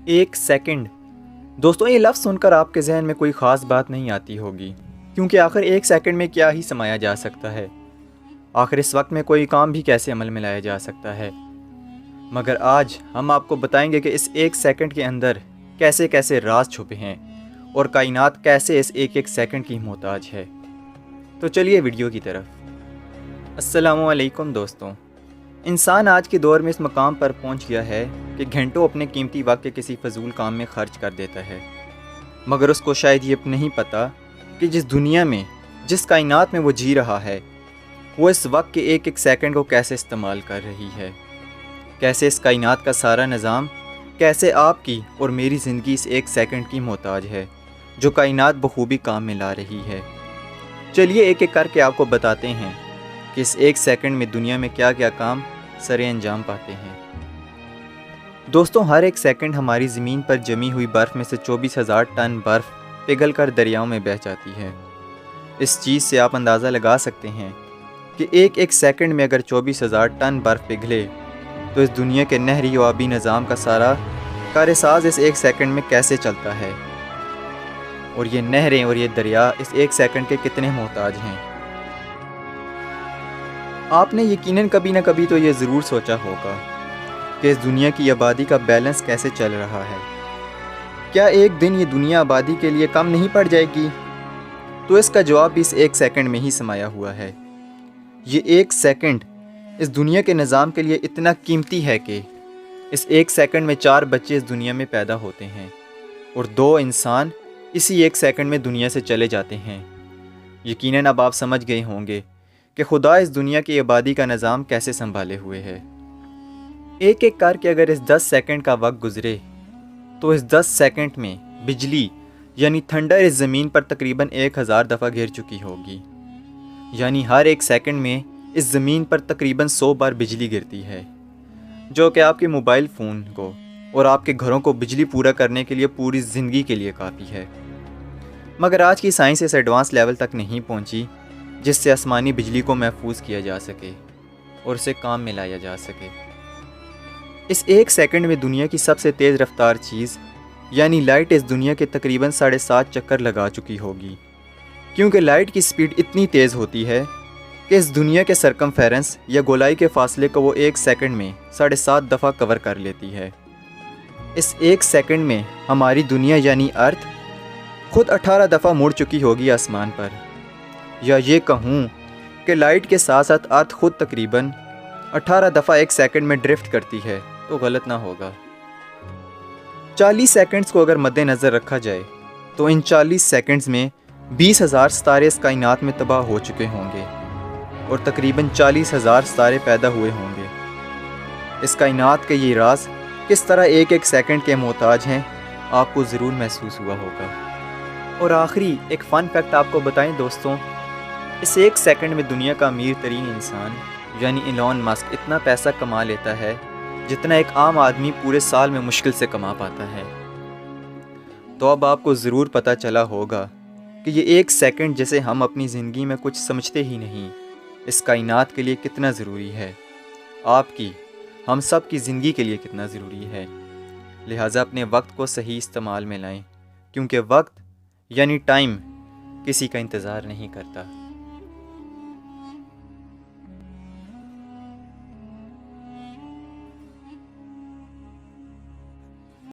एक सेकंड। दोस्तों, ये लफ्ज़ सुनकर आपके जहन में कोई ख़ास बात नहीं आती होगी, क्योंकि आखिर एक सेकंड में क्या ही समाया जा सकता है। आखिर इस वक्त में कोई काम भी कैसे अमल में लाया जा सकता है। मगर आज हम आपको बताएंगे कि इस एक सेकंड के अंदर कैसे कैसे राज छुपे हैं और कायनात कैसे इस एक एक सेकंड की मोहताज है। तो चलिए वीडियो की तरफ। अस्सलामुअलैकुम दोस्तों, इंसान आज के दौर में इस मकाम पर पहुंच गया है कि घंटों अपने कीमती वक्त के किसी फजूल काम में खर्च कर देता है, मगर उसको शायद ये नहीं पता कि जिस दुनिया में, जिस कायनात में वो जी रहा है, वो इस वक्त के एक एक सेकंड को कैसे इस्तेमाल कर रही है। कैसे इस कायनात का सारा निज़ाम, कैसे आपकी और मेरी ज़िंदगी इस एक सेकंड की मोहताज है जो कायनात बखूबी काम में ला रही है। चलिए एक एक करके आपको बताते हैं कि इस एक सेकंड में दुनिया में क्या क्या काम सरे अंजाम पाते हैं। दोस्तों, हर एक सेकंड हमारी ज़मीन पर जमी हुई बर्फ़ में से 24,000 टन बर्फ़ पिघल कर दरियाओं में बह जाती है। इस चीज़ से आप अंदाज़ा लगा सकते हैं कि एक एक सेकंड में अगर 24,000 टन बर्फ़ पिघले तो इस दुनिया के नहरी व आबी निज़ाम का सारा कारसाज इस एक सेकंड में कैसे चलता है, और ये नहरें और ये दरिया इस एक सेकंड के कितने मोहताज हैं। आपने यकीनन कभी ना कभी तो ये ज़रूर सोचा होगा कि इस दुनिया की आबादी का बैलेंस कैसे चल रहा है। क्या एक दिन ये दुनिया आबादी के लिए कम नहीं पड़ जाएगी? तो इसका जवाब भी इस एक सेकंड में ही समाया हुआ है। ये एक सेकंड इस दुनिया के निज़ाम के लिए इतना कीमती है कि इस एक सेकंड में 4 बच्चे इस दुनिया में पैदा होते हैं और 2 इंसान इसी एक सेकंड में दुनिया से चले जाते हैं। यकीनन अब आप समझ गए होंगे कि खुदा इस दुनिया की आबादी का निज़ाम कैसे संभाले हुए है। एक एक करके अगर इस 10 सेकंड का वक्त गुजरे तो इस 10 सेकंड में बिजली यानी थंडर इस ज़मीन पर तकरीबन 1000 दफ़ा गिर चुकी होगी। यानी हर एक सेकंड में इस ज़मीन पर तकरीबन 100 बार बिजली गिरती है, जो कि आपके मोबाइल फ़ोन को और आपके घरों को बिजली पूरा करने के लिए पूरी ज़िंदगी के लिए काफ़ी है। मगर आज की साइंस इस एडवांस लेवल तक नहीं पहुंची जिससे आसमानी बिजली को महफूज किया जा सके और उसे काम में लाया जा सके। इस एक सेकंड में दुनिया की सबसे तेज़ रफ्तार चीज़ यानी लाइट इस दुनिया के तकरीबन 7.5 चक्कर लगा चुकी होगी, क्योंकि लाइट की स्पीड इतनी तेज़ होती है कि इस दुनिया के सरकमफेरेंस या गोलाई के फासले को वो एक सेकंड में 7.5 दफ़ा कवर कर लेती है। इस एक सेकंड में हमारी दुनिया यानी अर्थ खुद 18 दफ़ा मुड़ चुकी होगी आसमान पर, या ये कहूँ कि लाइट के साथ साथ अर्थ खुद तकरीबन 18 दफ़ा एक सेकंड में ड्रिफ्ट करती है तो गलत ना होगा। 40 सेकंड्स को अगर मद्देनज़र रखा जाए तो इन 40 सेकंड्स में 20,000 सितारे इस कायनात में तबाह हो चुके होंगे और तकरीबन 40,000 सितारे पैदा हुए होंगे। इस कायनात के ये राज किस तरह एक एक सेकंड के मोहताज हैं, आपको ज़रूर महसूस हुआ होगा। और आखिरी एक फ़न फैक्ट आपको बताएं दोस्तों, इस एक सेकंड में दुनिया का अमीर तरीन इंसान यानी इलॉन मस्क इतना पैसा कमा लेता है जितना एक आम आदमी पूरे साल में मुश्किल से कमा पाता है। तो अब आपको ज़रूर पता चला होगा कि ये एक सेकंड जिसे हम अपनी ज़िंदगी में कुछ समझते ही नहीं, इस कायनात के लिए कितना ज़रूरी है, आपकी, हम सब की ज़िंदगी के लिए कितना ज़रूरी है। लिहाजा अपने वक्त को सही इस्तेमाल में लाएं, क्योंकि वक्त यानी टाइम किसी का इंतज़ार नहीं करता।